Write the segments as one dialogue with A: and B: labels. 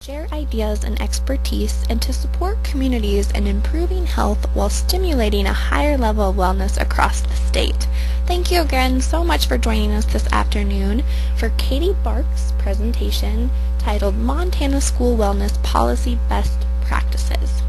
A: share ideas and expertise, and to support communities in improving health while stimulating a higher level of wellness across the state. Thank you again so much for joining us this afternoon for Katie Bark's presentation titled Montana School Wellness Policy Best Practices.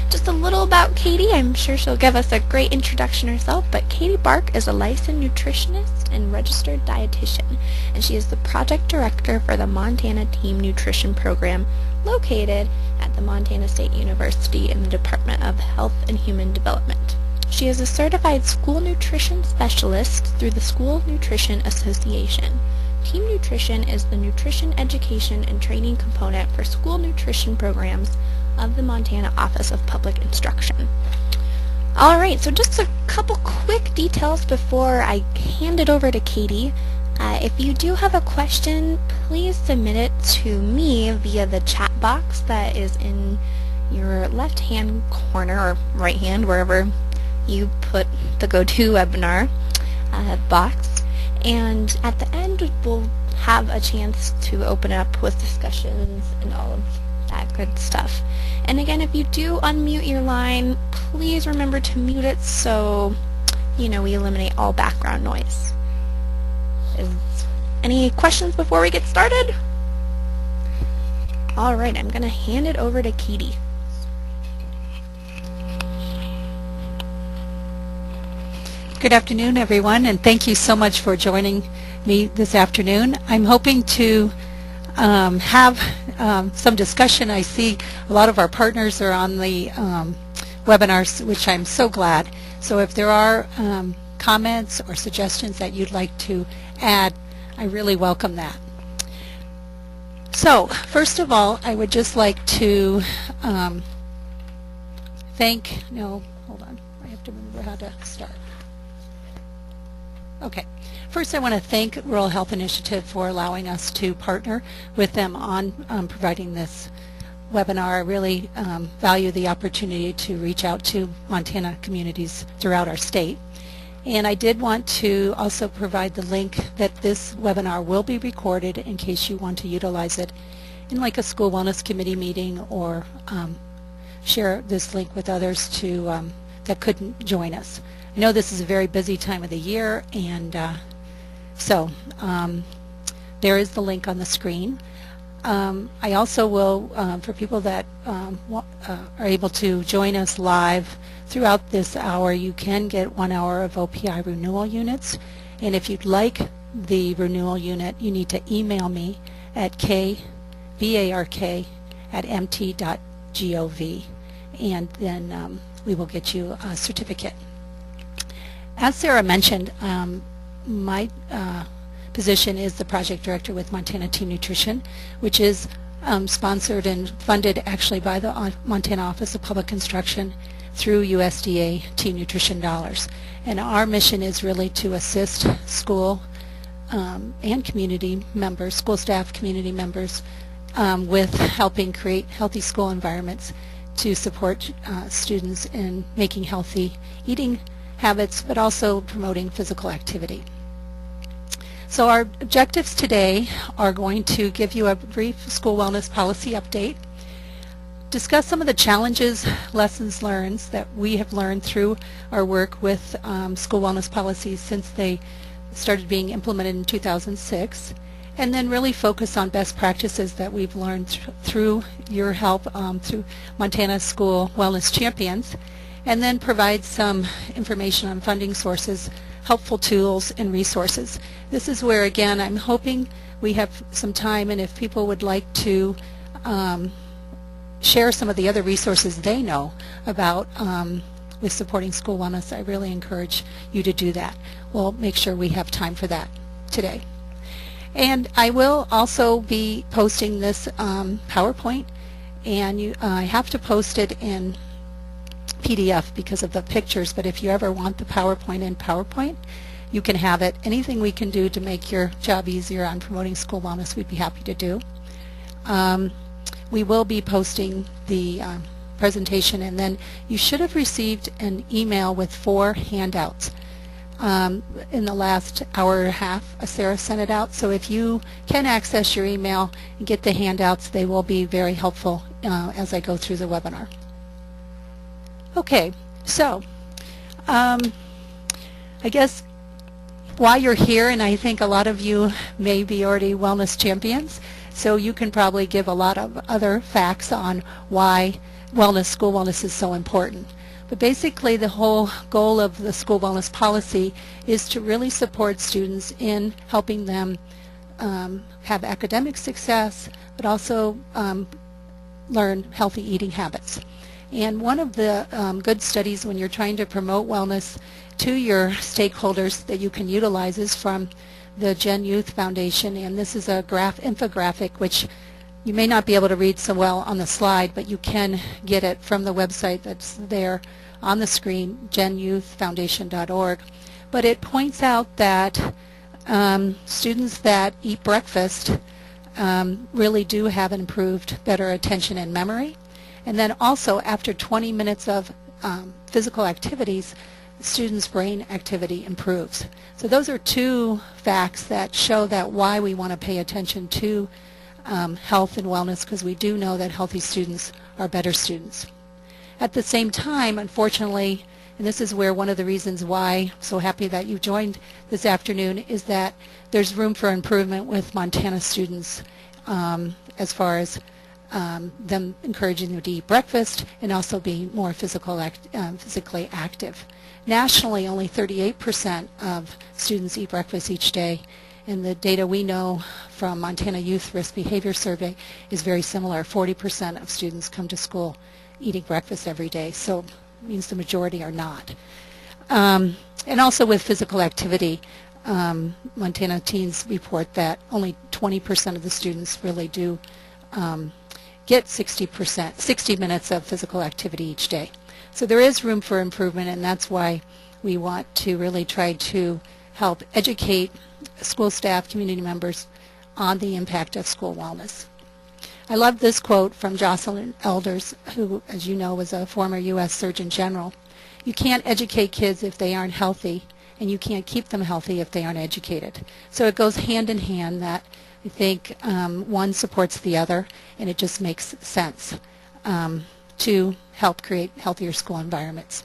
A: Just a little about Katie. I'm sure she'll give us a great introduction herself, but Katie Bark is a licensed nutritionist and registered dietitian, and she is the project director for the Montana Team Nutrition Program located at the Montana State University in the Department of Health and Human Development. She is a certified school nutrition specialist through the School Nutrition Association. Team Nutrition is the nutrition education and training component for school nutrition programs of the Montana Office of Public Instruction. Alright, so just a couple quick details before I hand it over to Katie. If you do have a question, please submit it to me via the chat box that is in your left-hand corner, or right hand, wherever you put the GoToWebinar box. And at the end, we'll have a chance to open up with discussions and all of that good stuff. And again, if you do unmute your line, please remember to mute it so we eliminate all background noise. Any questions before we get started? Alright, I'm going to hand it over to Katie.
B: Good afternoon, everyone, and thank you so much for joining me this afternoon. I'm hoping to have some discussion. I see a lot of our partners are on the webinars, which I'm so glad. So if there are comments or suggestions that you'd like to add, I really welcome that. So first of all, I would just like to hold on, I have to remember how to start. Okay. First, I want to thank Rural Health Initiative for allowing us to partner with them on providing this webinar. I really value the opportunity to reach out to Montana communities throughout our state. And I did want to also provide the link that this webinar will be recorded in case you want to utilize it in like a school wellness committee meeting, or share this link with others that couldn't join us. I know this is a very busy time of the year, and so there is the link on the screen. I also will, for people that are able to join us live throughout this hour, you can get 1 hour of OPI renewal units. And if you'd like the renewal unit, you need to email me at kbark@mt.gov, and then we will get you a certificate. As Sarah mentioned, my position is the project director with Montana Team Nutrition, which is sponsored and funded actually by the Montana Office of Public Instruction through USDA Team Nutrition dollars. And our mission is really to assist school and community members, school staff, community members, with helping create healthy school environments to support students in making healthy eating habits, but also promoting physical activity. So our objectives today are going to give you a brief school wellness policy update, discuss some of the challenges, lessons learned that we have learned through our work with school wellness policies since they started being implemented in 2006, and then really focus on best practices that we've learned through your help through Montana School Wellness Champions, and then provide some information on funding sources, helpful tools, and resources. This is where, again, I'm hoping we have some time, and if people would like to share some of the other resources they know about with supporting school wellness, I really encourage you to do that. We'll make sure we have time for that today. And I will also be posting this PowerPoint, and I have to post it in PDF because of the pictures, but if you ever want the PowerPoint in PowerPoint, you can have it. Anything we can do to make your job easier on promoting school wellness, we'd be happy to do. We will be posting the presentation, and then you should have received an email with 4 handouts. in the last hour and a half. Sarah sent it out. So if you can access your email and get the handouts, they will be very helpful as I go through the webinar. Okay, so I guess while you're here, and I think a lot of you may be already wellness champions, so you can probably give a lot of other facts on why school wellness is so important. But basically the whole goal of the school wellness policy is to really support students in helping them have academic success, but also learn healthy eating habits. And one of the good studies when you're trying to promote wellness to your stakeholders that you can utilize is from the Gen Youth Foundation, and this is a infographic which you may not be able to read so well on the slide, but you can get it from the website that's there on the screen, genyouthfoundation.org. But it points out that students that eat breakfast really do have improved better attention and memory. And then also after 20 minutes of physical activities, students' brain activity improves. So those are two facts that show that why we want to pay attention to health and wellness, because we do know that healthy students are better students. At the same time, unfortunately, and this is where one of the reasons why I'm so happy that you joined this afternoon, is that there's room for improvement with Montana students as far as them encouraging them to eat breakfast and also be more physically active. Nationally, only 38% of students eat breakfast each day, and the data we know from Montana Youth Risk Behavior Survey is very similar. 40% of students come to school eating breakfast every day, so it means the majority are not. And also with physical activity, Montana teens report that only 20% of the students really do get 60 minutes of physical activity each day. So there is room for improvement, and that's why we want to really try to help educate school staff, community members on the impact of school wellness. I love this quote from Jocelyn Elders, who, as you know, was a former U.S. Surgeon General. You can't educate kids if they aren't healthy, and you can't keep them healthy if they aren't educated. So it goes hand in hand that I think one supports the other, and it just makes sense to help create healthier school environments.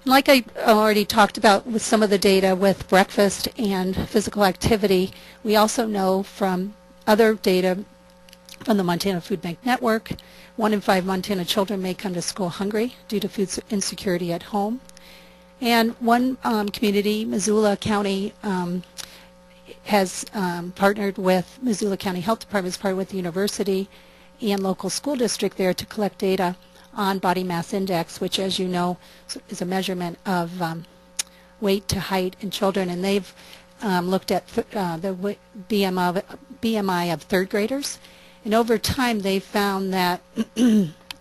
B: Like I already talked about with some of the data with breakfast and physical activity, we also know from other data from the Montana Food Bank Network, 1 in 5 Montana children may come to school hungry due to food insecurity at home. And one community, Missoula County, has partnered with Missoula County Health Department, has partnered with the university and local school district there to collect data on body mass index, which, as you know, is a measurement of weight to height in children. And they've looked at the BMI of third graders. And over time, they found that,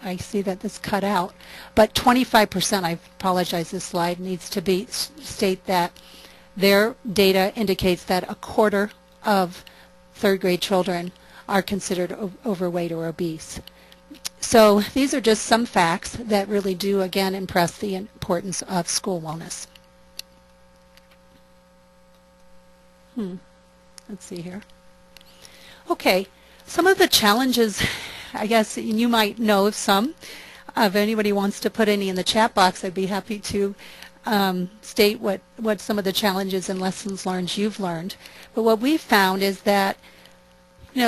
B: I see that this cut out, but 25%, I apologize, this slide needs to be state that their data indicates that a quarter of third grade children are considered overweight or obese. So these are just some facts that really do, again, impress the importance of school wellness. Let's see here. Okay, some of the challenges, I guess you might know of some. If anybody wants to put any in the chat box, I'd be happy to state what some of the challenges and lessons learned you've learned. But what we've found is that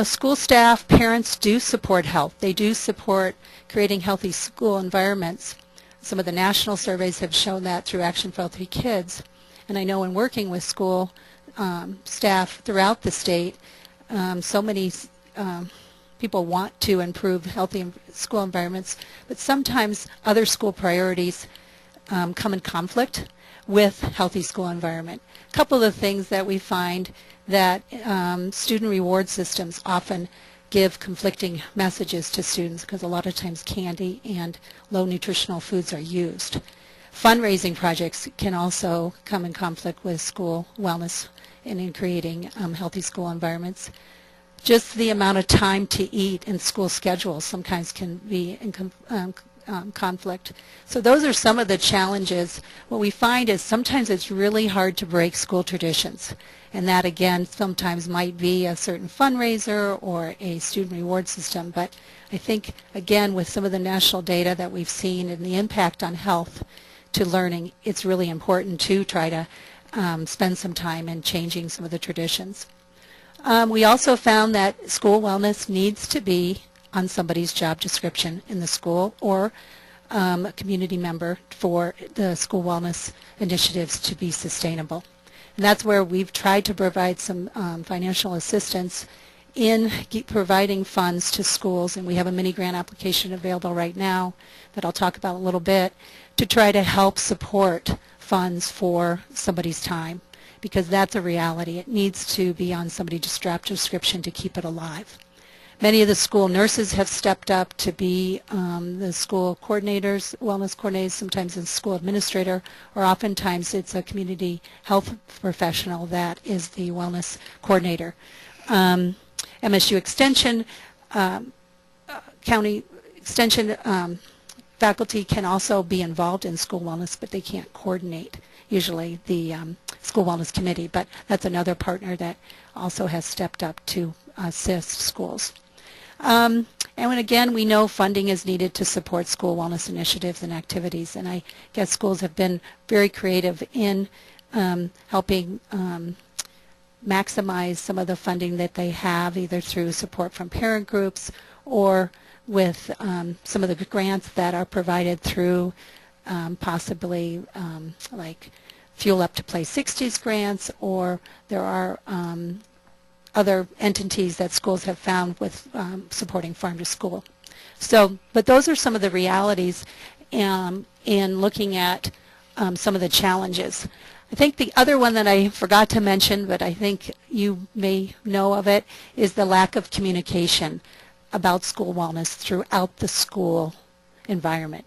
B: school staff, parents do support health. They do support creating healthy school environments. Some of the national surveys have shown that through Action for Healthy Kids. And I know in working with school staff throughout the state, so many people want to improve healthy school environments, but sometimes other school priorities come in conflict with healthy school environment. A couple of things that we find that student reward systems often give conflicting messages to students because a lot of times candy and low nutritional foods are used. Fundraising projects can also come in conflict with school wellness and in creating healthy school environments. Just the amount of time to eat in school schedules sometimes can be in conflict. So those are some of the challenges. What we find is sometimes it's really hard to break school traditions. And that, again, sometimes might be a certain fundraiser or a student reward system. But I think, again, with some of the national data that we've seen and the impact on health to learning, it's really important to try to spend some time in changing some of the traditions. We also found that school wellness needs to be on somebody's job description in the school or a community member for the school wellness initiatives to be sustainable. And that's where we've tried to provide some financial assistance in providing funds to schools, and we have a mini grant application available right now that I'll talk about a little bit to try to help support funds for somebody's time, because that's a reality. It needs to be on somebody's job description to keep it alive. Many of the school nurses have stepped up to be the school coordinators, wellness coordinators, sometimes a school administrator, or oftentimes it's a community health professional that is the wellness coordinator. MSU Extension, County Extension faculty can also be involved in school wellness, but they can't coordinate usually the school wellness committee. But that's another partner that also has stepped up to assist schools. And again, we know funding is needed to support school wellness initiatives and activities, and I guess schools have been very creative in helping maximize some of the funding that they have, either through support from parent groups or with some of the grants that are provided through possibly like Fuel Up to Play 60s grants, or there are other entities that schools have found with supporting farm to school. So, but those are some of the realities in looking at some of the challenges. I think the other one that I forgot to mention, but I think you may know of it, is the lack of communication about school wellness throughout the school environment.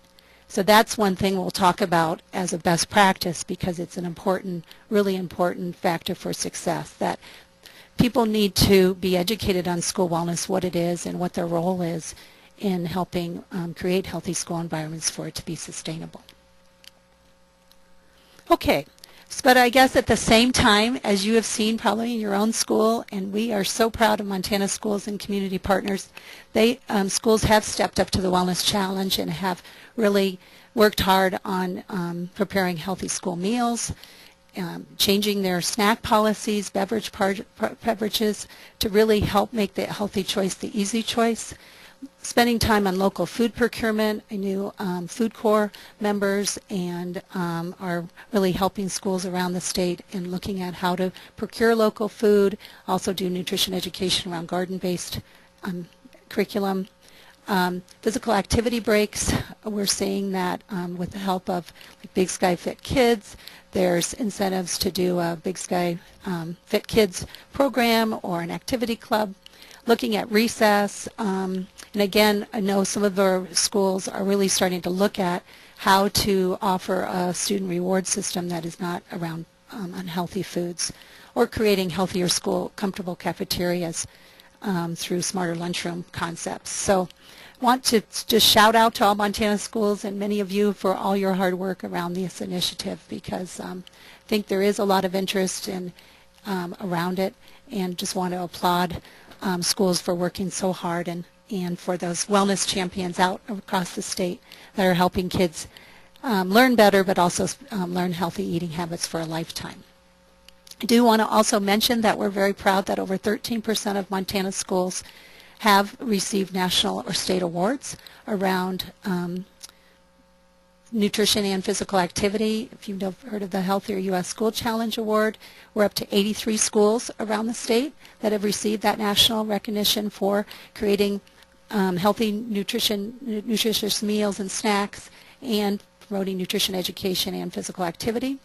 B: So that's one thing we'll talk about as a best practice, because it's an important, really important factor for success, that people need to be educated on school wellness, what it is and what their role is in helping create healthy school environments for it to be sustainable. Okay. But I guess at the same time, as you have seen probably in your own school, and we are so proud of Montana schools and community partners, schools have stepped up to the Wellness Challenge and have really worked hard on preparing healthy school meals, changing their snack policies, beverages, to really help make the healthy choice the easy choice. Spending time on local food procurement. I knew Food Corps members and are really helping schools around the state in looking at how to procure local food, also do nutrition education around garden-based curriculum. Physical activity breaks, we're seeing that with the help of Big Sky Fit Kids, there's incentives to do a Big Sky Fit Kids program or an activity club. Looking at recess, and again, I know some of our schools are really starting to look at how to offer a student reward system that is not around unhealthy foods, or creating healthier school comfortable cafeterias through smarter lunchroom concepts. So I want to just shout out to all Montana schools and many of you for all your hard work around this initiative, because I think there is a lot of interest in around it, and just want to applaud schools for working so hard, and for those wellness champions out across the state that are helping kids learn better, but also learn healthy eating habits for a lifetime. I do want to also mention that we're very proud that over 13% of Montana schools have received national or state awards around nutrition and physical activity. If you've heard of the Healthier U.S. School Challenge Award, we're up to 83 schools around the state that have received that national recognition for creating healthy nutritious meals and snacks, and promoting nutrition education and physical activity.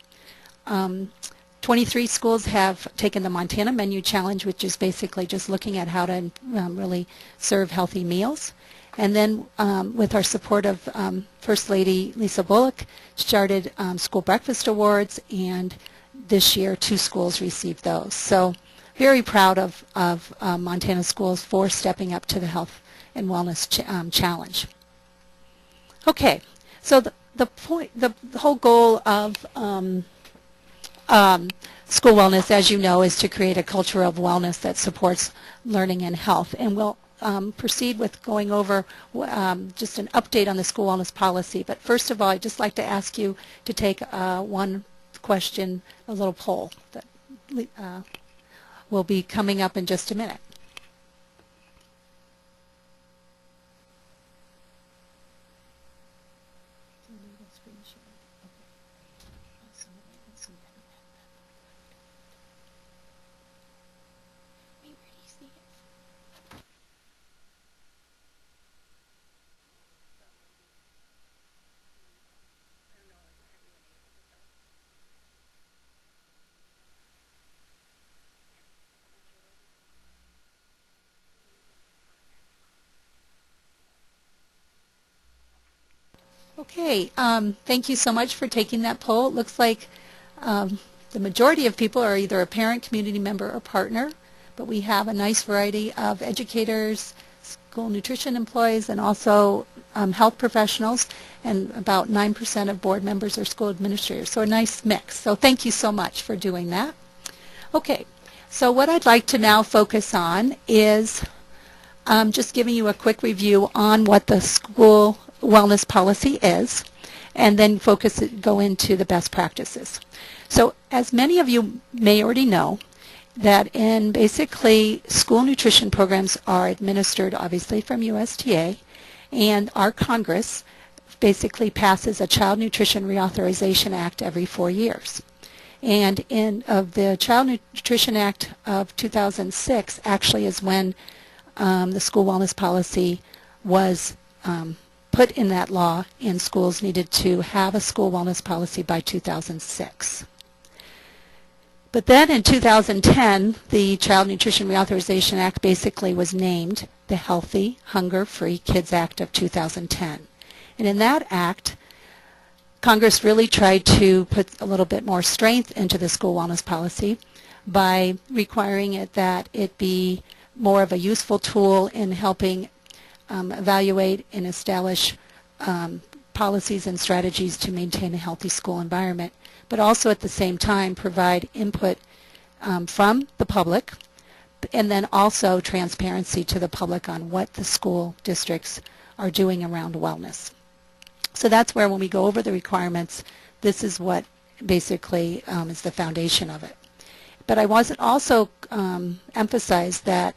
B: 23 schools have taken the Montana Menu Challenge, which is basically just looking at how to really serve healthy meals. And then with our support of First Lady Lisa Bullock, started School Breakfast Awards, and this year 2 schools received those. So very proud of Montana schools for stepping up to the Health and Wellness Challenge. Okay, so the whole goal of school wellness, as you know, is to create a culture of wellness that supports learning and health. And we'll proceed with going over just an update on the school wellness policy. But first of all, I'd just like to ask you to take one question, a little poll that will be coming up in just a minute. Okay, thank you so much for taking that poll. It looks like the majority of people are either a parent, community member, or partner, but we have a nice variety of educators, school nutrition employees, and also health professionals, and about 9% of board members are school administrators, so a nice mix. So thank you so much for doing that. Okay, so what I'd like to now focus on is just giving you a quick review on what the school wellness policy is, and then go into the best practices. So as many of you may already know, that in basically school nutrition programs are administered obviously from USDA, and our Congress basically passes a Child Nutrition Reauthorization Act every 4 years. And of the Child Nutrition Act of 2006 actually is when the school wellness policy was put in that law, and schools needed to have a school wellness policy by 2006. But then in 2010, the Child Nutrition Reauthorization Act basically was named the Healthy, Hunger-Free Kids Act of 2010. And in that act, Congress really tried to put a little bit more strength into the school wellness policy by requiring it that it be more of a useful tool in helping evaluate and establish policies and strategies to maintain a healthy school environment, but also at the same time provide input from the public, and then also transparency to the public on what the school districts are doing around wellness. So that's where, when we go over the requirements, this is what basically is the foundation of it. But I wasn't also emphasize that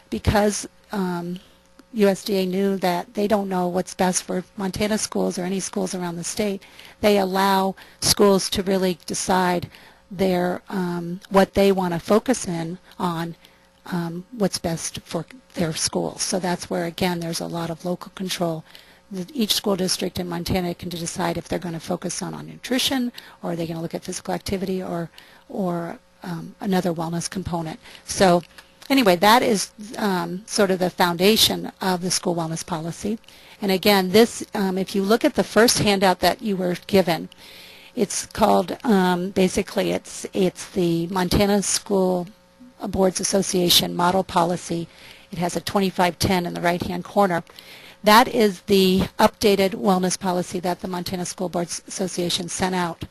B: because USDA knew that they don't know what's best for Montana schools or any schools around the state, they allow schools to really decide their what they want to focus in on, what's best for their schools. So that's where, again, there's a lot of local control. Each school district in Montana can decide if they're going to focus on nutrition, or are they going to look at physical activity, or another wellness component. So anyway, that is sort of the foundation of the school wellness policy. And again, this, if you look at the first handout that you were given, it's called, basically it's the Montana School Boards Association Model Policy. It has a 2510 in the right-hand corner. That is the updated wellness policy that the Montana School Boards Association sent out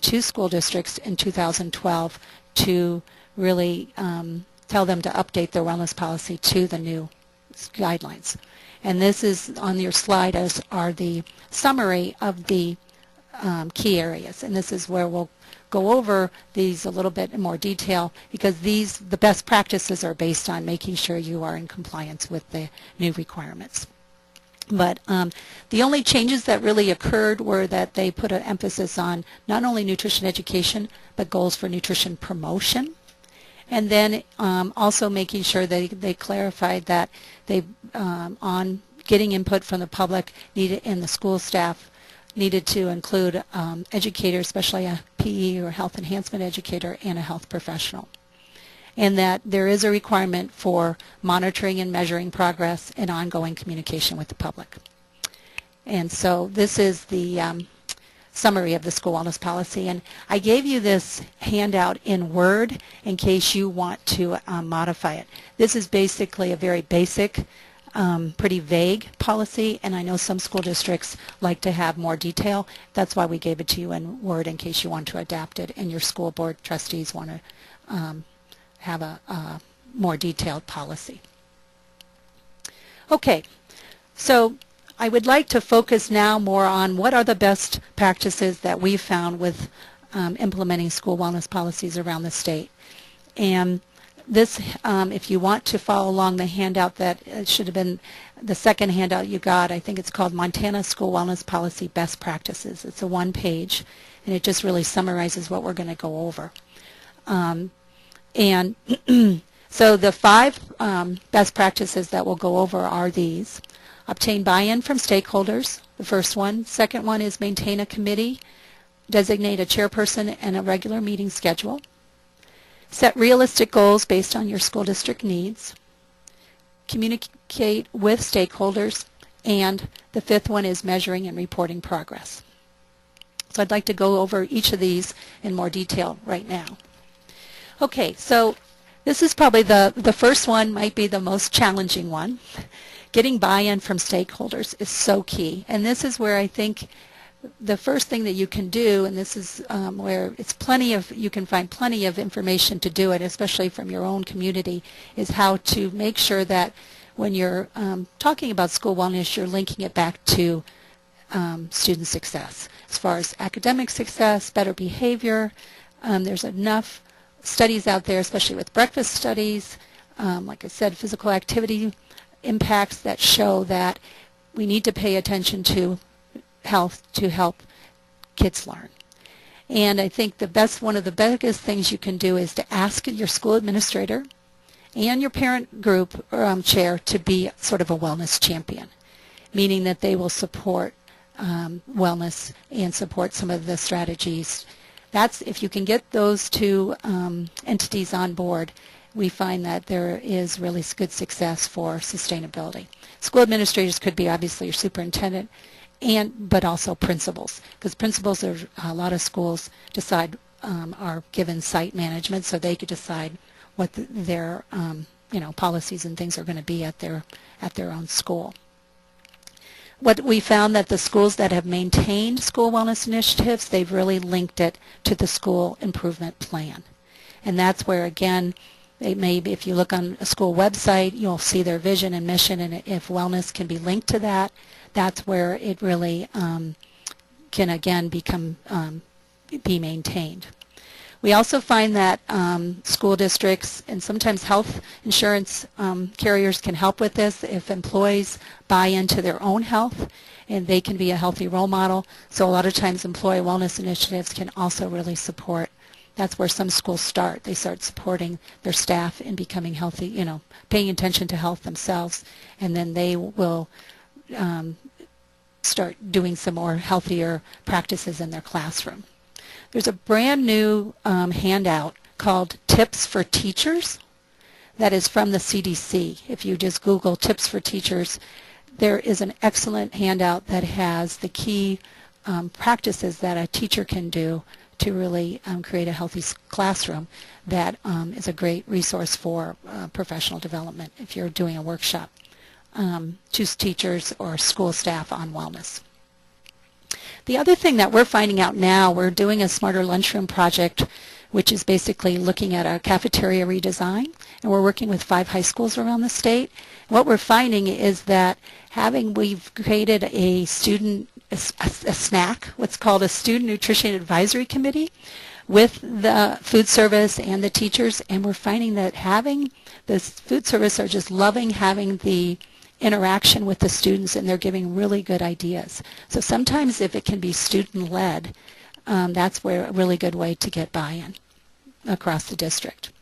B: to school districts in 2012 to really tell them to update their wellness policy to the new guidelines. And this is on your slide as are the summary of the key areas. And this is where we'll go over these a little bit in more detail, because the best practices are based on making sure you are in compliance with the new requirements. But the only changes that really occurred were that they put an emphasis on not only nutrition education, but goals for nutrition promotion. And then also making sure that they clarified that they, on getting input from the public needed, and the school staff needed to include educators, especially a PE or health enhancement educator, and a health professional. And that there is a requirement for monitoring and measuring progress and ongoing communication with the public. And so this is the summary of the school wellness policy. And I gave you this handout in Word in case you want to modify it. This is basically a very basic pretty vague policy, and I know some school districts like to have more detail. That's why we gave it to you in Word in case you want to adapt it and your school board trustees want to have a more detailed policy. Okay, so I would like to focus now more on what are the best practices that we've found with implementing school wellness policies around the state. And this, if you want to follow along the handout that should have been the second handout you got, I think it's called Montana School Wellness Policy Best Practices. It's a one page, and it just really summarizes what we're going to go over. And so the 5 best practices that we'll go over are these. Obtain buy-in from stakeholders, the first one. Second one is maintain a committee, designate a chairperson and a regular meeting schedule. Set realistic goals based on your school district needs. Communicate with stakeholders. And the 5th one is measuring and reporting progress. So I'd like to go over each of these in more detail right now. Okay, so this is probably the first one might be the most challenging one. Getting buy-in from stakeholders is so key. And this is where I think the first thing that you can do, and this is where it's you can find plenty of information to do it, especially from your own community, is how to make sure that when you're talking about school wellness, you're linking it back to student success. As far as academic success, better behavior, there's enough studies out there, especially with breakfast studies, like I said, physical activity impacts that show that we need to pay attention to health to help kids learn. And I think one of the biggest things you can do is to ask your school administrator and your parent group chair to be sort of a wellness champion, meaning that they will support wellness and support some of the strategies. That's, if you can get those 2 entities on board, we find that there is really good success for sustainability. School administrators could be obviously your superintendent, but also principals, because principals, a lot of schools are given site management, so they could decide what their policies and things are going to be at their own school. What we found that the schools that have maintained school wellness initiatives, they've really linked it to the school improvement plan. And that's where, again, if you look on a school website, you'll see their vision and mission, and if wellness can be linked to that, that's where it really can, again, be maintained. We also find that school districts and sometimes health insurance carriers can help with this if employees buy into their own health, and they can be a healthy role model. So a lot of times employee wellness initiatives can also really support. That's where some schools start. They start supporting their staff in becoming healthy, paying attention to health themselves, and then they will start doing some more healthier practices in their classroom. There's a brand new handout called Tips for Teachers that is from the CDC. If you just Google Tips for Teachers, there is an excellent handout that has the key practices that a teacher can do to really create a healthy classroom. That is a great resource for professional development if you're doing a workshop to teachers or school staff on wellness. The other thing that we're finding out now, we're doing a Smarter Lunchroom project, which is basically looking at a cafeteria redesign, and we're working with 5 high schools around the state. What we're finding is that we've created a snack, what's called a Student Nutrition Advisory Committee, with the food service and the teachers, and we're finding that having the food service are just loving having the interaction with the students, and they're giving really good ideas. So sometimes if it can be student-led, that's where a really good way to get buy-in across the district.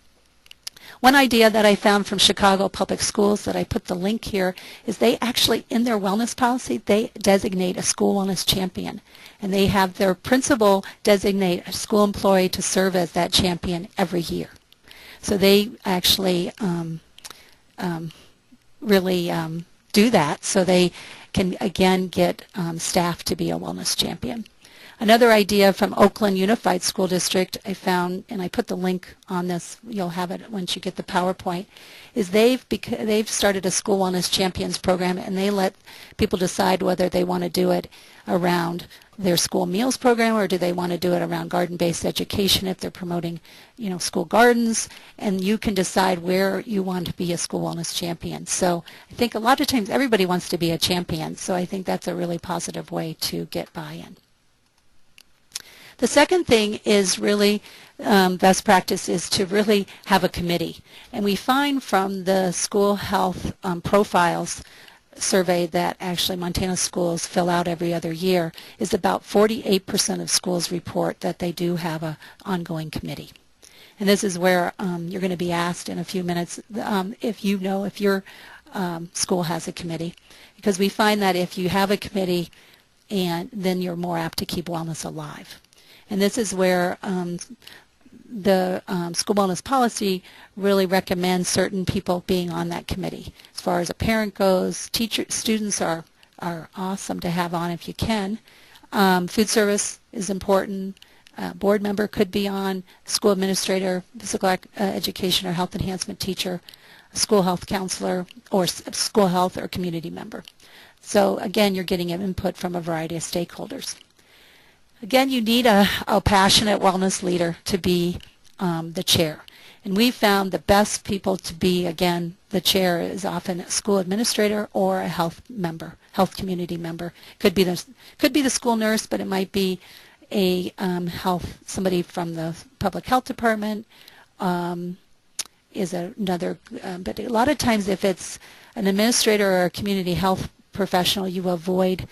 B: One idea that I found from Chicago Public Schools that I put the link here is they actually, in their wellness policy, they designate a school wellness champion. And they have their principal designate a school employee to serve as that champion every year. So they actually really do that, so they can, again, get staff to be a wellness champion. Another idea from Oakland Unified School District I found, and I put the link on this, you'll have it once you get the PowerPoint, is they've started a School Wellness Champions program, and they let people decide whether they want to do it around their school meals program or do they want to do it around garden-based education if they're promoting, school gardens, and you can decide where you want to be a school wellness champion. So I think a lot of times everybody wants to be a champion, so I think that's a really positive way to get buy-in. The second thing is really best practice is to really have a committee. And we find from the school health profiles survey that actually Montana schools fill out every other year is about 48% of schools report that they do have an ongoing committee. And this is where you're going to be asked in a few minutes if you know if your school has a committee. Because we find that if you have a committee, and then you're more apt to keep wellness alive. And this is where the school wellness policy really recommends certain people being on that committee. As far as a parent goes, students are awesome to have on if you can. Food service is important. Board member could be on. School administrator, physical education or health enhancement teacher, school health counselor, or school health or community member. So again, you're getting input from a variety of stakeholders. Again, you need a passionate wellness leader to be the chair. And we found the best people to be, again, the chair is often a school administrator or a health community member. Could be the school nurse, but it might be a somebody from the public health department is another. But a lot of times, if it's an administrator or a community health professional, you avoid.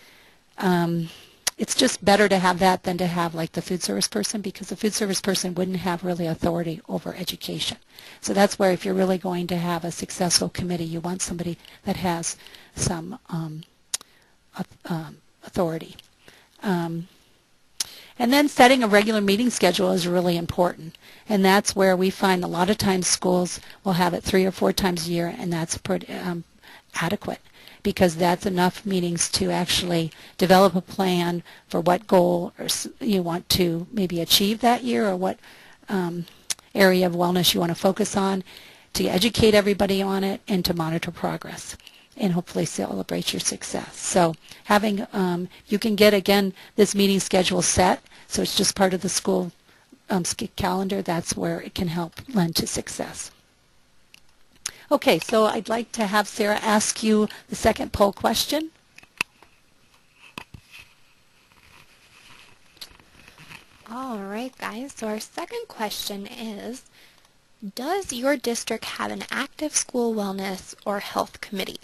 B: It's just better to have that than to have like the food service person, because the food service person wouldn't have really authority over education. So that's where if you're really going to have a successful committee, you want somebody that has some authority. And then setting a regular meeting schedule is really important. And that's where we find a lot of times schools will have it 3 or 4 times a year, and that's pretty adequate, because that's enough meetings to actually develop a plan for what goal you want to maybe achieve that year, or what area of wellness you want to focus on, to educate everybody on it, and to monitor progress, and hopefully celebrate your success. So having, you can get, again, this meeting schedule set, so it's just part of the school calendar. That's where it can help lend to success. Okay, so I'd like to have Sarah ask you the second poll question.
A: All right, guys. So our second question is, does your district have an active school wellness or health committee?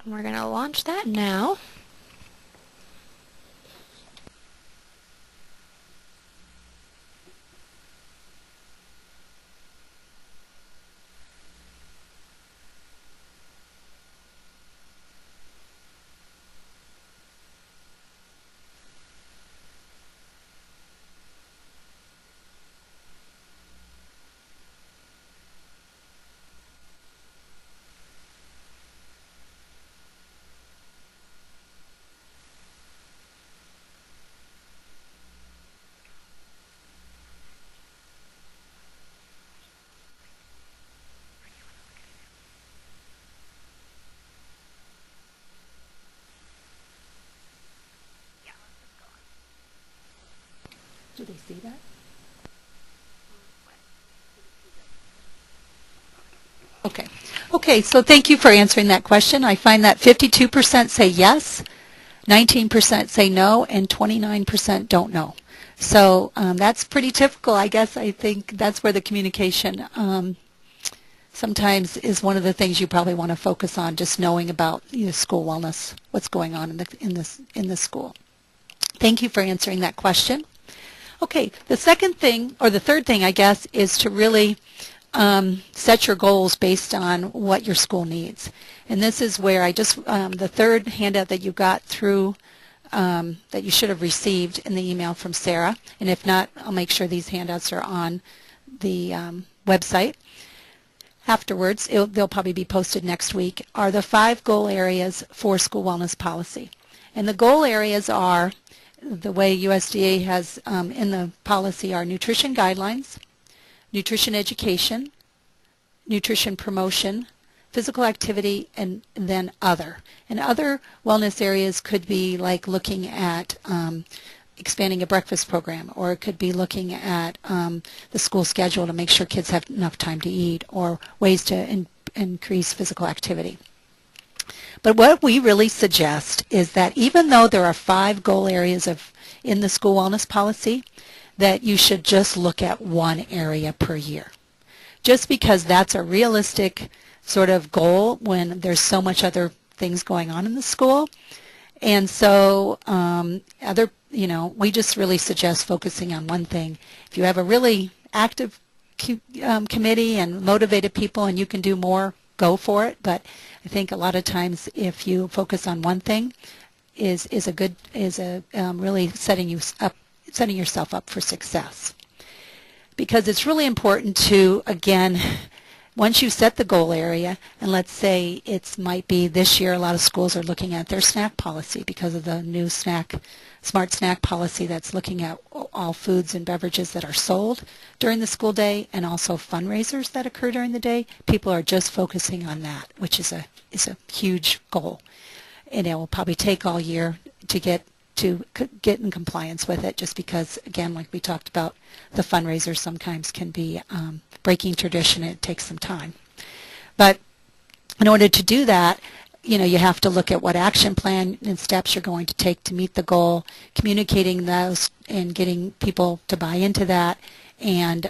A: And we're going to launch that now.
B: Do they see that? Okay. Okay, so thank you for answering that question. I find that 52% say yes, 19% say no, and 29% don't know. So that's pretty typical, I guess. I think that's where the communication sometimes is one of the things you probably want to focus on, just knowing about school wellness, what's going on in the school. Thank you for answering that question. Okay, the second thing, or the third thing, I guess, is to really set your goals based on what your school needs. And this is where I just, the third handout that you got through, that you should have received in the email from Sarah, and if not, I'll make sure these handouts are on the website afterwards. They'll probably be posted next week, are the 5 goal areas for school wellness policy. And the goal areas are the way USDA has in the policy are nutrition guidelines, nutrition education, nutrition promotion, physical activity, and then other. And other wellness areas could be like looking at expanding a breakfast program, or it could be looking at the school schedule to make sure kids have enough time to eat, or ways to increase physical activity. But what we really suggest is that even though there are 5 goal areas in the school wellness policy, that you should just look at one area per year. Just because that's a realistic sort of goal when there's so much other things going on in the school. And so we just really suggest focusing on one thing. If you have a really active committee and motivated people and you can do more, go for it. But I think a lot of times if you focus on one thing is really setting yourself up for success. Because it's really important to, again, once you set the goal area, and let's say it might be this year a lot of schools are looking at their snack policy because of the new smart snack policy that's looking at all foods and beverages that are sold during the school day and also fundraisers that occur during the day. People are just focusing on that, which is a huge goal. And it will probably take all year to get in compliance with it, just because, again, like we talked about, the fundraisers sometimes can be breaking tradition. It takes some time. But in order to do that, you have to look at what action plan and steps you're going to take to meet the goal, communicating those and getting people to buy into that, and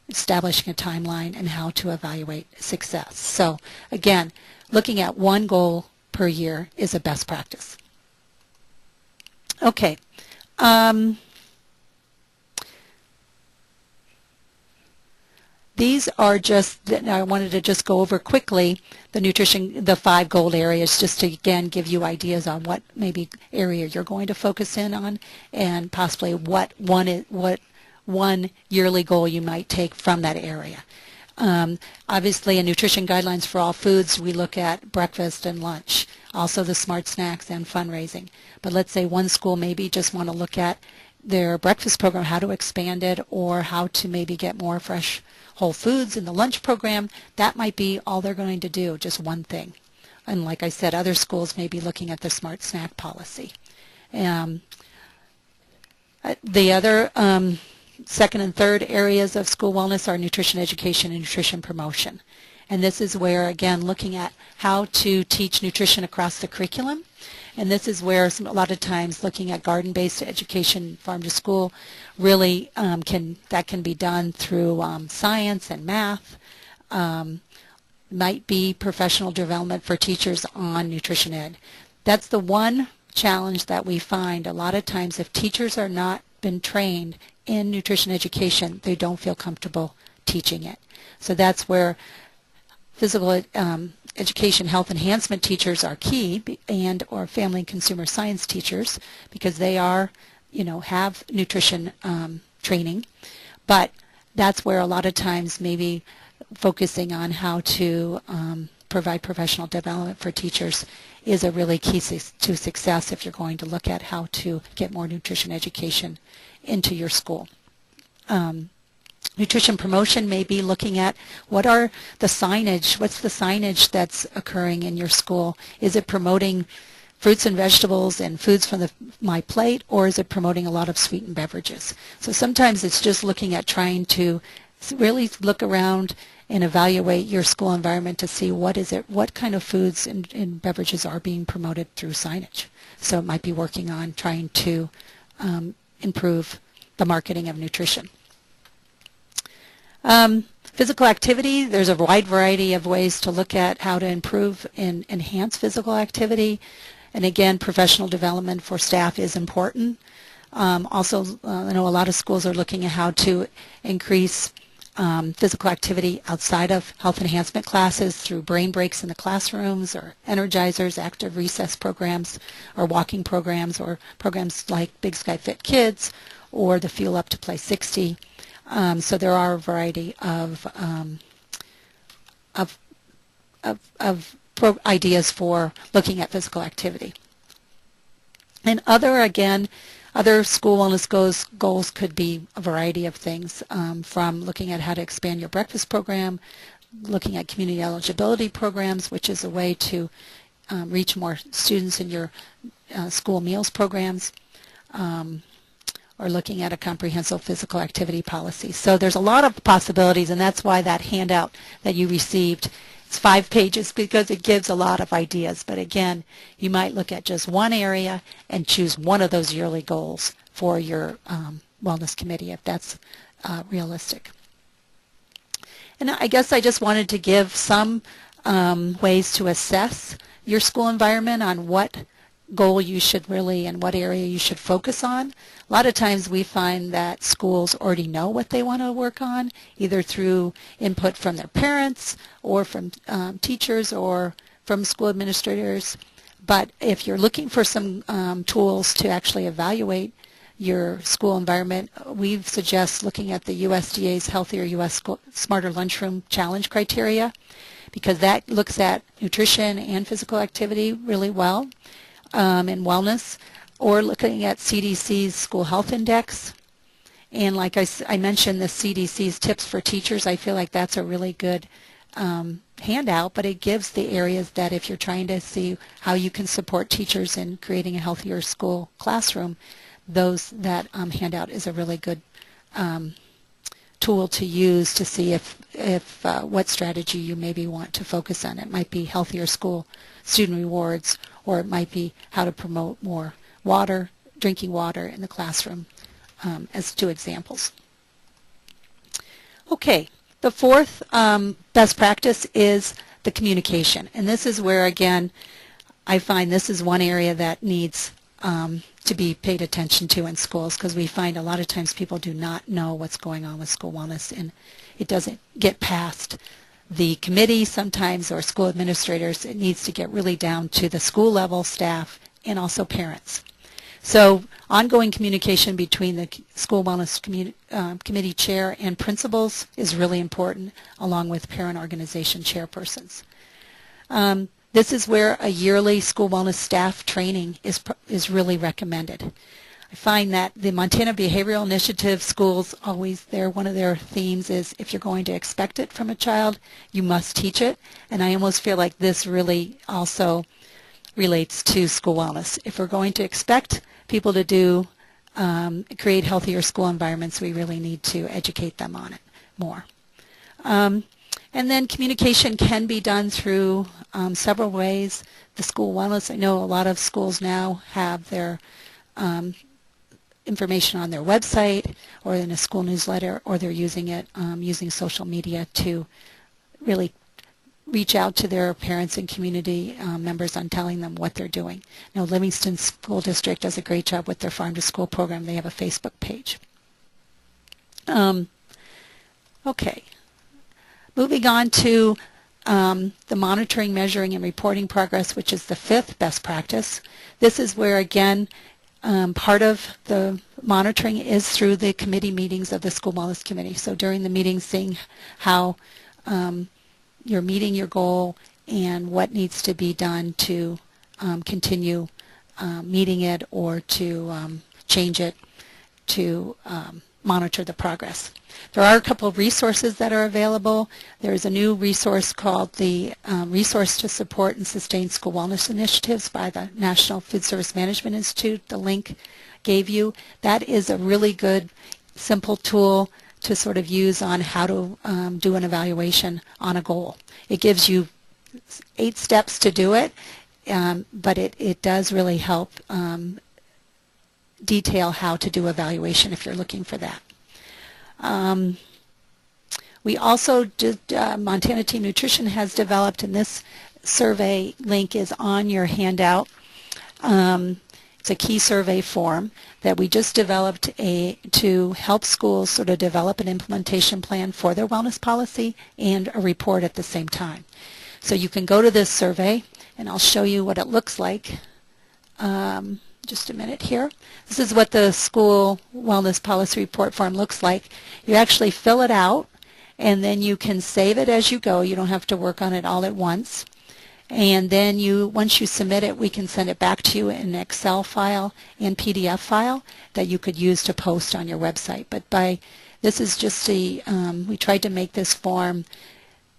B: establishing a timeline and how to evaluate success. So again, looking at one goal per year is a best practice. Okay. These are I wanted to just go over quickly the 5 goal areas, just to again give you ideas on what maybe area you're going to focus in on, and possibly what one yearly goal you might take from that area. Obviously, in nutrition guidelines for all foods, we look at breakfast and lunch, also the smart snacks and fundraising. But let's say one school maybe just want to look at their breakfast program, how to expand it, or how to maybe get more fresh whole foods in the lunch program. That might be all they're going to do, just one thing. And like I said, other schools may be looking at the smart snack policy. The other second and third areas of school wellness are nutrition education and nutrition promotion. And this is where, again, looking at how to teach nutrition across the curriculum. And this is where a lot of times looking at garden-based education, farm to school, really can be done through science and math. Might be professional development for teachers on nutrition ed. That's the one challenge that we find a lot of times. If teachers are not been trained in nutrition education, they don't feel comfortable teaching it. So that's where physical education health enhancement teachers are key, and or family and consumer science teachers, because they are, have nutrition training. But that's where a lot of times maybe focusing on how to provide professional development for teachers is a really key to success if you're going to look at how to get more nutrition education into your school. Nutrition promotion may be looking at what's the signage that's occurring in your school. Is it promoting fruits and vegetables and foods from my plate, or is it promoting a lot of sweetened beverages? So sometimes it's just looking at trying to really look around and evaluate your school environment to see what kind of foods and beverages are being promoted through signage. So it might be working on trying to improve the marketing of nutrition. Physical activity, there's a wide variety of ways to look at how to improve and enhance physical activity. And again, professional development for staff is important. Also, I know a lot of schools are looking at how to increase physical activity outside of health enhancement classes through brain breaks in the classrooms, or energizers, active recess programs, or walking programs, or programs like Big Sky Fit Kids, or the Fuel Up to Play 60. So there are a variety of ideas for looking at physical activity. And other school wellness goals could be a variety of things, from looking at how to expand your breakfast program, looking at community eligibility programs, which is a way to reach more students in your school meals programs, or looking at a comprehensive physical activity policy. So there's a lot of possibilities, and that's why that handout that you received, it's 5 pages, because it gives a lot of ideas. But again, you might look at just one area and choose one of those yearly goals for your wellness committee if that's realistic. And I guess I just wanted to give some ways to assess your school environment on what goal you should really and what area you should focus on. A lot of times we find that schools already know what they want to work on, either through input from their parents or from teachers or from school administrators. But if you're looking for some tools to actually evaluate your school environment, we suggest looking at the USDA's Healthier U.S. Smarter Lunchroom Challenge criteria, because that looks at nutrition and physical activity really well. And wellness, or looking at CDC's School Health Index. And like I mentioned, the CDC's Tips for Teachers, I feel like that's a really good handout, but it gives the areas that if you're trying to see how you can support teachers in creating a healthier school classroom, that handout is a really good tool to use to see if what strategy you maybe want to focus on. It might be healthier school student rewards, or it might be how to promote more drinking water in the classroom, as 2 examples. Okay, the 4th best practice is the communication. And this is where, again, I find this is one area that needs to be paid attention to in schools, because we find a lot of times people do not know what's going on with school wellness, and it doesn't get past the committee sometimes or school administrators. It needs to get really down to the school level staff and also parents. So ongoing communication between the school wellness committee chair and principals is really important, along with parent organization chairpersons. This is where a yearly school wellness staff training is really recommended. I find that the Montana Behavioral Initiative schools one of their themes is, if you're going to expect it from a child, you must teach it. And I almost feel like this really also relates to school wellness. If we're going to expect people to create healthier school environments, we really need to educate them on it more. And then communication can be done through several ways. The school wellness, I know a lot of schools now have their information on their website or in a school newsletter, or they're using it using social media to really reach out to their parents and community members on telling them what they're doing. Now, Livingston School District does a great job with their Farm to School program. They have a Facebook page. Okay. Moving on to the monitoring, measuring, and reporting progress, which is the 5th best practice. This is where, again, part of the monitoring is through the committee meetings of the School Wellness Committee. So during the meetings, seeing how you're meeting your goal and what needs to be done to continue meeting it, or to change it, to monitor the progress. There are a couple of resources that are available. There's a new resource called the Resource to Support and Sustain School Wellness Initiatives by the National Food Service Management Institute. The link gave you. That is a really good, simple tool to sort of use on how to do an evaluation on a goal. It gives you 8 steps to do it, but it does really help detail how to do evaluation if you're looking for that. We also did, Montana Team Nutrition has developed, and this survey link is on your handout. It's a key survey form that we just developed to help schools sort of develop an implementation plan for their wellness policy and a report at the same time. So you can go to this survey, and I'll show you what it looks like. Just a minute here. This is what the school wellness policy report form looks like. You actually fill it out, and then you can save it as you go. You don't have to work on it all at once. And then once you submit it, we can send it back to you in an Excel file and PDF file that you could use to post on your website. But this is just we tried to make this form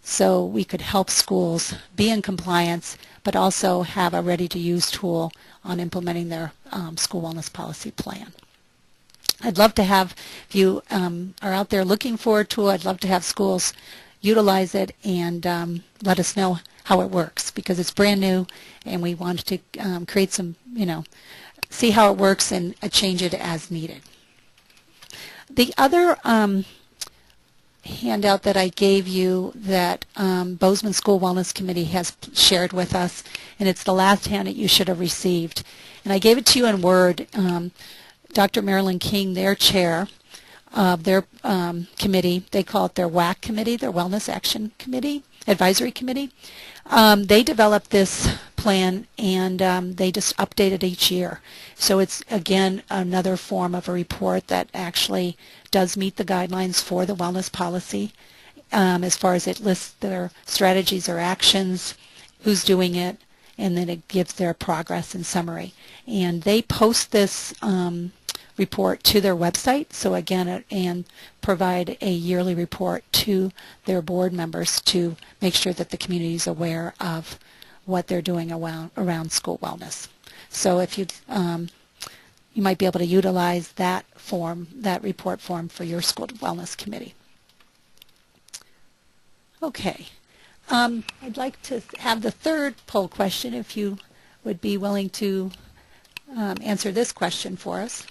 B: so we could help schools be in compliance, but also have a ready-to-use tool on implementing their school wellness policy plan. I'd love to have, if you are out there looking for a tool, I'd love to have schools utilize it and let us know how it works, because it's brand new and we want to create some, see how it works and change it as needed. The other handout that I gave you that Bozeman School Wellness Committee has shared with us, and it's the last handout you should have received. And I gave it to you in Word. Dr. Marilyn King, their chair of their committee, they call it their WAC committee, their Wellness Action Committee, Advisory Committee. They developed this plan and they just update it each year. So it's, again, another form of a report that actually does meet the guidelines for the wellness policy as far as it lists their strategies or actions, who's doing it, and then it gives their progress and summary. And they post this report to their website, so again, and provide a yearly report to their board members to make sure that the community is aware of what they're doing around school wellness. So if you might be able to utilize that form, that report form, for your school wellness committee. Okay. I'd like to have the third poll question, if you would be willing to answer this question for us.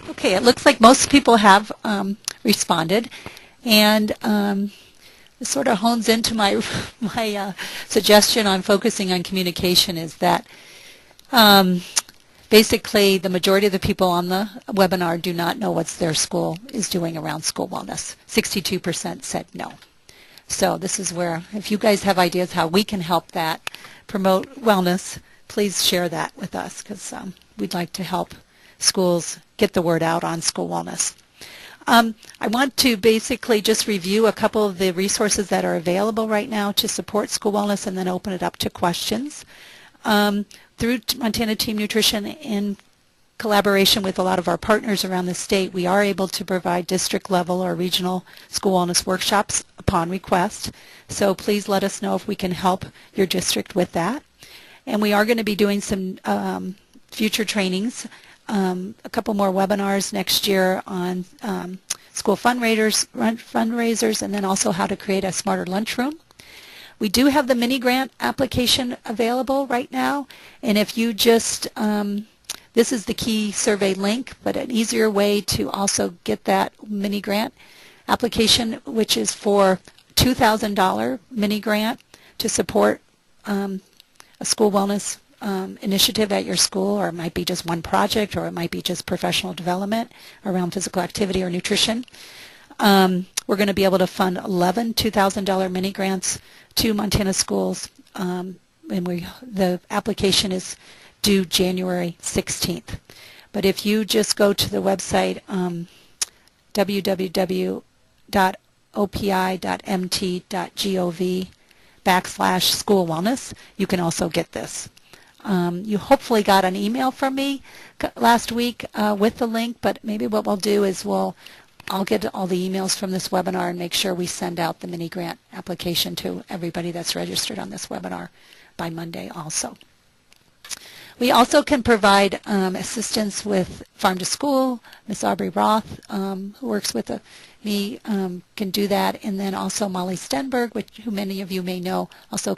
B: Okay, it looks like most people have responded, and this sort of hones into my suggestion on focusing on communication, is that basically the majority of the people on the webinar do not know what their school is doing around school wellness. 62% said no. So this is where, if you guys have ideas how we can help that promote wellness, please share that with us, because we'd like to help schools get the word out on school wellness. I want to basically just review a couple of the resources that are available right now to support school wellness, and then open it up to questions. Through Montana Team Nutrition, in collaboration with a lot of our partners around the state, we are able to provide district level or regional school wellness workshops upon request. So please let us know if we can help your district with that. And we are going to be doing some future trainings, a couple more webinars next year on school fundraisers, and then also how to create a smarter lunchroom. We do have the mini grant application available right now, and if you just, this is the key survey link, but an easier way to also get that mini grant application, which is for $2,000 mini grant to support a school wellness initiative at your school, or it might be just one project, or it might be just professional development around physical activity or nutrition. We're going to be able to fund 11 $2,000 mini grants to Montana schools, and the application is due January 16th. But if you just go to the website www.opi.mt.gov/school wellness, you can also get this. You hopefully got an email from me last week with the link, but maybe what we'll do is I'll get all the emails from this webinar and make sure we send out the mini grant application to everybody that's registered on this webinar by Monday also. We also can provide assistance with Farm to School. Ms. Aubrey Roth, who works with me, can do that. And then also Molly Stenberg, who many of you may know,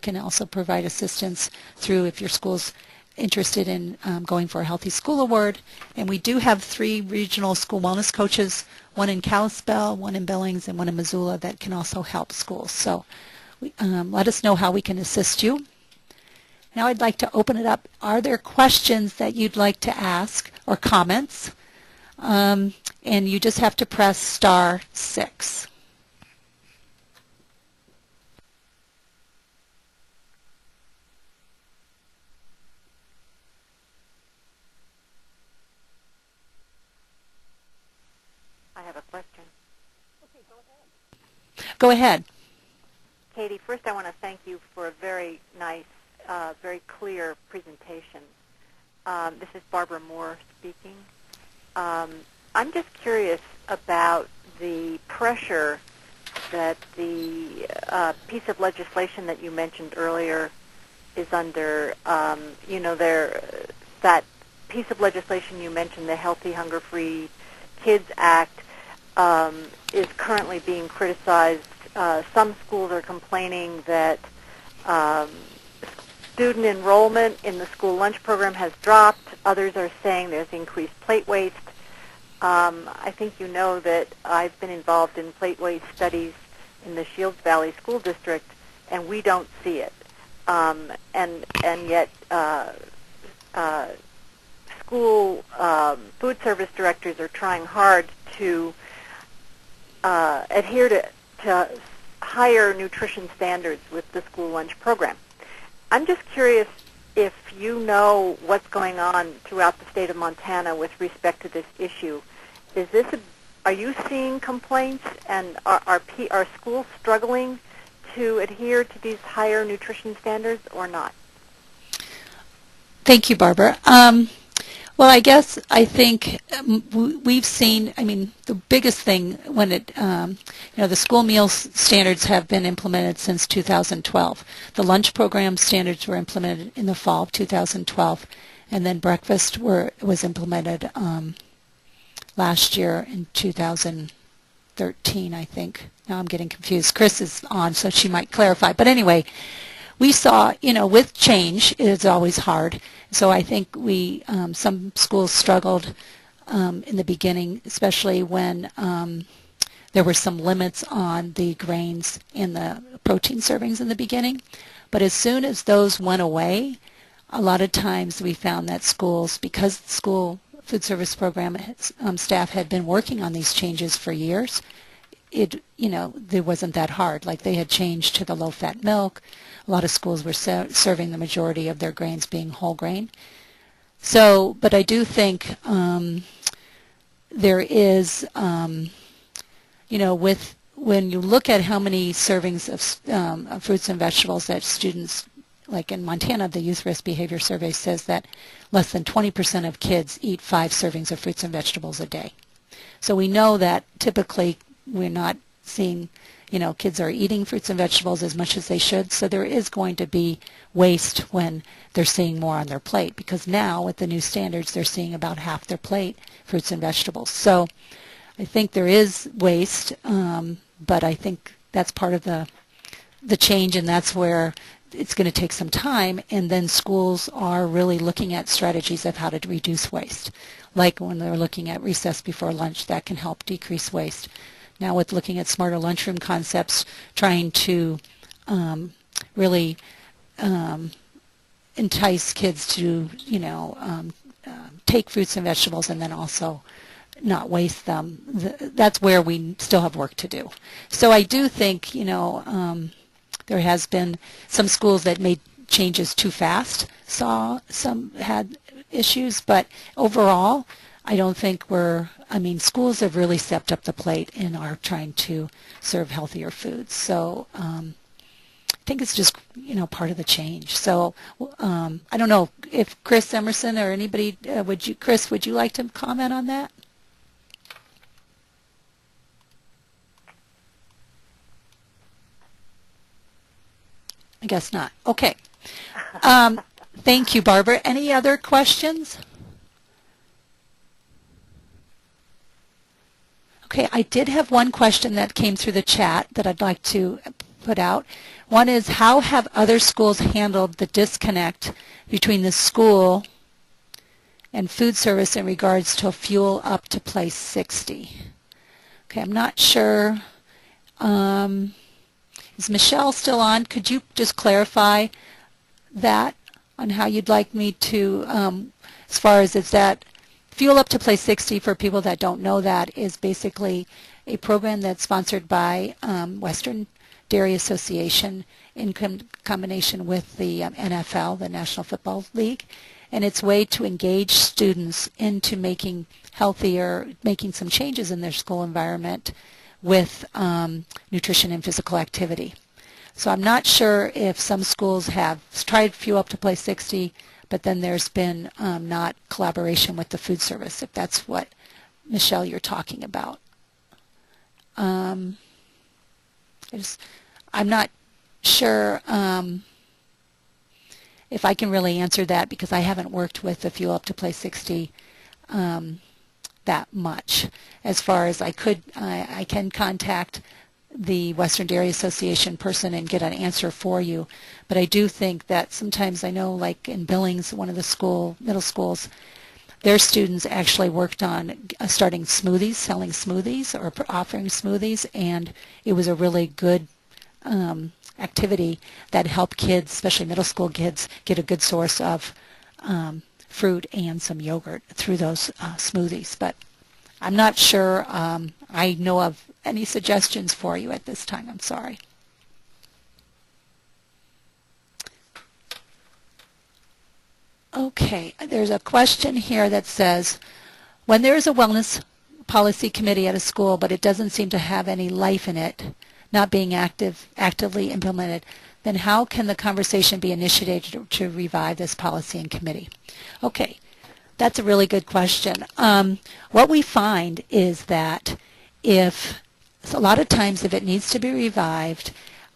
B: can also provide assistance through, if your school's interested in going for a Healthy School Award. And we do have 3 regional school wellness coaches, one in Kalispell, one in Billings, and one in Missoula that can also help schools. So let us know how we can assist you. Now I'd like to open it up. Are there questions that you'd like to ask or comments? And you just have to press *6.
C: I have a question.
B: Go ahead.
C: Katie, first I want to thank you for a very nice, very clear presentation. This is Barbara Moore speaking. I'm just curious about the pressure that the piece of legislation that you mentioned earlier is under. That piece of legislation you mentioned, the Healthy, Hunger-Free Kids Act, is currently being criticized. Some schools are complaining that student enrollment in the school lunch program has dropped. Others are saying there's increased plate waste. I think you know that I've been involved in plate waste studies in the Shields Valley School District, and we don't see it. And yet school food service directors are trying hard to adhere to higher nutrition standards with the school lunch program. I'm just curious if you know what's going on throughout the state of Montana with respect to this issue. Are you seeing complaints, and are schools struggling to adhere to these higher nutrition standards or not?
B: Thank you, Barbara. Well, I think we've seen, the biggest thing when the school meal standards have been implemented since 2012. The lunch program standards were implemented in the fall of 2012, and then breakfast was implemented last year in 2013, I think. Now I'm getting confused. Chris is on, so she might clarify. But anyway, we saw, with change, it is always hard. So I think some schools struggled in the beginning, especially when there were some limits on the grains and the protein servings in the beginning. But as soon as those went away, a lot of times we found that schools, because the school food service program staff had been working on these changes for years, it wasn't that hard. Like, they had changed to the low-fat milk. A lot of schools were serving the majority of their grains being whole grain. So, but I do think there is, when you look at how many servings of fruits and vegetables that students, like in Montana, the Youth Risk Behavior Survey says that less than 20% of kids eat 5 servings of fruits and vegetables a day. So we know that typically we're not seeing, kids are eating fruits and vegetables as much as they should, so there is going to be waste when they're seeing more on their plate, because now with the new standards they're seeing about half their plate fruits and vegetables. So I think there is waste, but I think that's part of the change, and that's where it's going to take some time, and then schools are really looking at strategies of how to reduce waste. Like when they're looking at recess before lunch, that can help decrease waste. Now with looking at smarter lunchroom concepts, trying to really entice kids to, take fruits and vegetables and then also not waste them. That's where we still have work to do. So I do think, there has been some schools that made changes too fast, some had issues, but overall, I don't think schools have really stepped up the plate and are trying to serve healthier foods. So I think it's just, part of the change. So I don't know if Chris Emerson or anybody, Chris, would you like to comment on that? I guess not. Okay. Thank you, Barbara. Any other questions? Okay, I did have one question that came through the chat that I'd like to put out. One is, how have other schools handled the disconnect between the school and food service in regards to fuel up to place 60? Okay, I'm not sure. Is Michelle still on? Could you just clarify that on how you'd like me to, as far as is that Fuel Up to Place 60, for people that don't know that, is basically a program that's sponsored by Western Dairy Association in combination with the NFL, the National Football League, and it's a way to engage students into making healthier, making some changes in their school environment with nutrition and physical activity. So I'm not sure if some schools have tried Fuel Up to Place 60, but then there's been not collaboration with the food service, if that's what, Michelle, you're talking about. I'm not sure if I can really answer that, because I haven't worked with the Fuel Up to Place 60 that much. As far as I can contact the Western Dairy Association person and get an answer for you. But I do think that sometimes, I know like in Billings, one of the middle schools, their students actually worked on starting smoothies, selling smoothies or offering smoothies, and it was a really good activity that helped kids, especially middle school kids, get a good source of fruit and some yogurt through those smoothies. But I'm not sure I know of any suggestions for you at this time. I'm sorry. Okay, there's a question here that says, when there is a wellness policy committee at a school, but it doesn't seem to have any life in it, not being actively implemented, then how can the conversation be initiated to revive this policy and committee? Okay, that's a really good question. What we find is that a lot of times if it needs to be revived,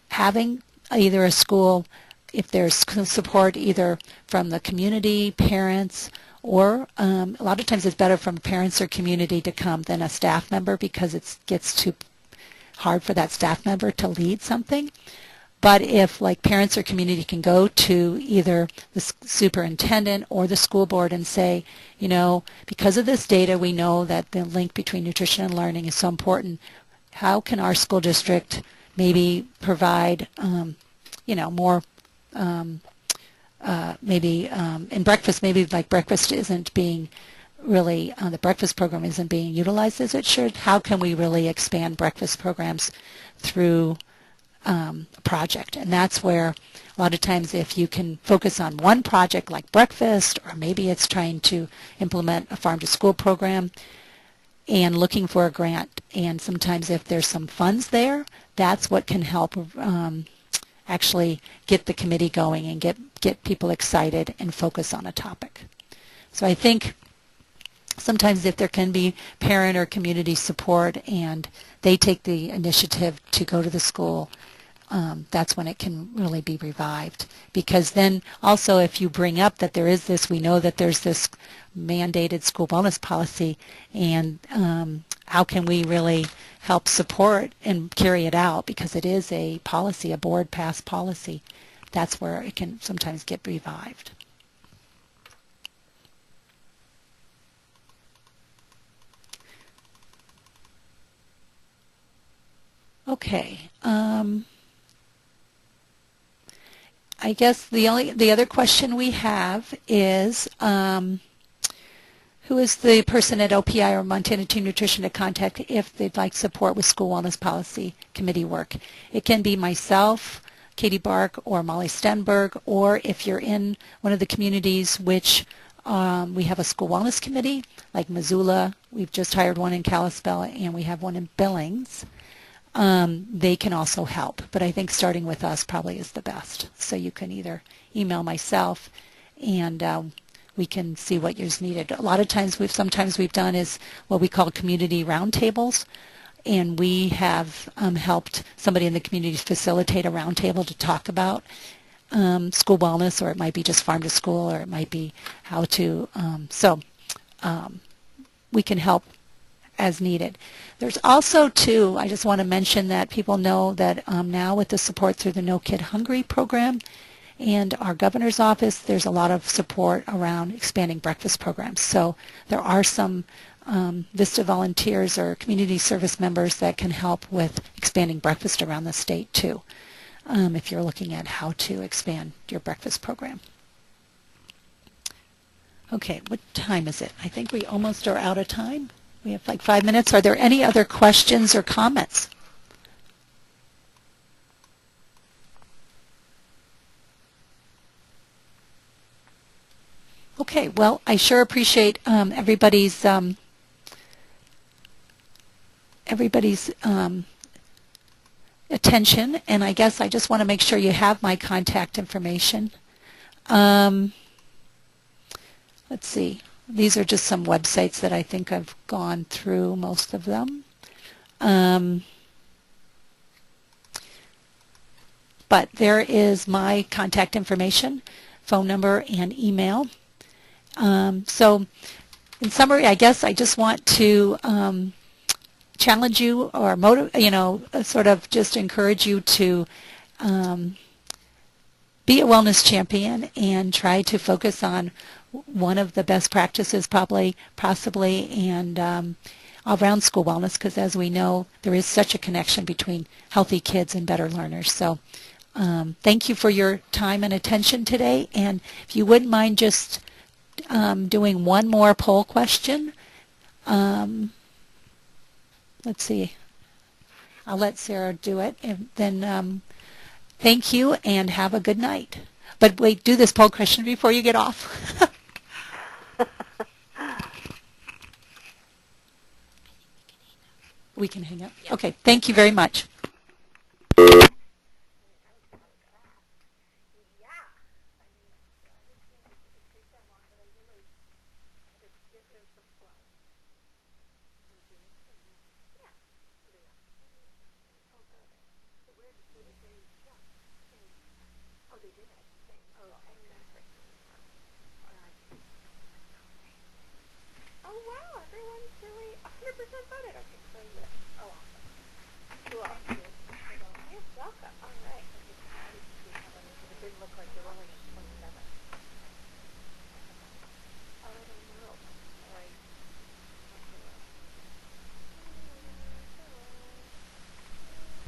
B: having either a school, if there's support either from the community, parents, or a lot of times it's better from parents or community to come than a staff member, because it gets too hard for that staff member to lead something. But if like parents or community can go to either the superintendent or the school board and say, you know, because of this data, we know that the link between nutrition and learning is so important. How can our school district maybe provide, you know, more, maybe in breakfast, maybe like breakfast isn't being really, the breakfast program isn't being utilized as it should. How can we really expand breakfast programs through a project? And that's where a lot of times if you can focus on one project like breakfast, or maybe it's trying to implement a farm to school program and looking for a grant, and sometimes if there's some funds there, that's what can help actually get the committee going and get people excited and focus on a topic. So I think sometimes if there can be parent or community support and they take the initiative to go to the school, that's when it can really be revived. Because then also if you bring up that there is this, we know that there's this mandated school wellness policy, and how can we really help support and carry it out, because it is a policy, a board passed policy. That's where it can sometimes get revived. Okay. I guess the other question we have is, who is the person at OPI or Montana Team Nutrition to contact if they'd like support with school wellness policy committee work? It can be myself, Katie Bark, or Molly Stenberg, or if you're in one of the communities which we have a school wellness committee, like Missoula, we've just hired one in Kalispell, and we have one in Billings. They can also help, but I think starting with us probably is the best. So you can either email myself, and we can see what is needed. A lot of times, sometimes we've done is what we call community roundtables, and we have helped somebody in the community facilitate a roundtable to talk about school wellness, or it might be just farm to school, or it might be how to. We can help as needed. There's also, too, I just want to mention that people know that now with the support through the No Kid Hungry program and our governor's office, there's a lot of support around expanding breakfast programs. So there are some VISTA volunteers or community service members that can help with expanding breakfast around the state, too, if you're looking at how to expand your breakfast program. Okay, what time is it? I think we almost are out of time. We have like 5 minutes. Are there any other questions or comments? Okay, well, I sure appreciate everybody's attention, and I guess I just want to make sure you have my contact information. Let's see. These are just some websites that I think I've gone through, most of them. But there is my contact information, phone number, and email. So in summary, I guess I just want to challenge you or sort of just encourage you to be a wellness champion and try to focus on one of the best practices possibly, and all-around school wellness, because as we know, there is such a connection between healthy kids and better learners. So thank you for your time and attention today, and if you wouldn't mind just doing one more poll question. Let's see. I'll let Sarah do it, and then thank you and have a good night. But wait, do this poll question before you get off. We can hang up. Okay, thank you very much.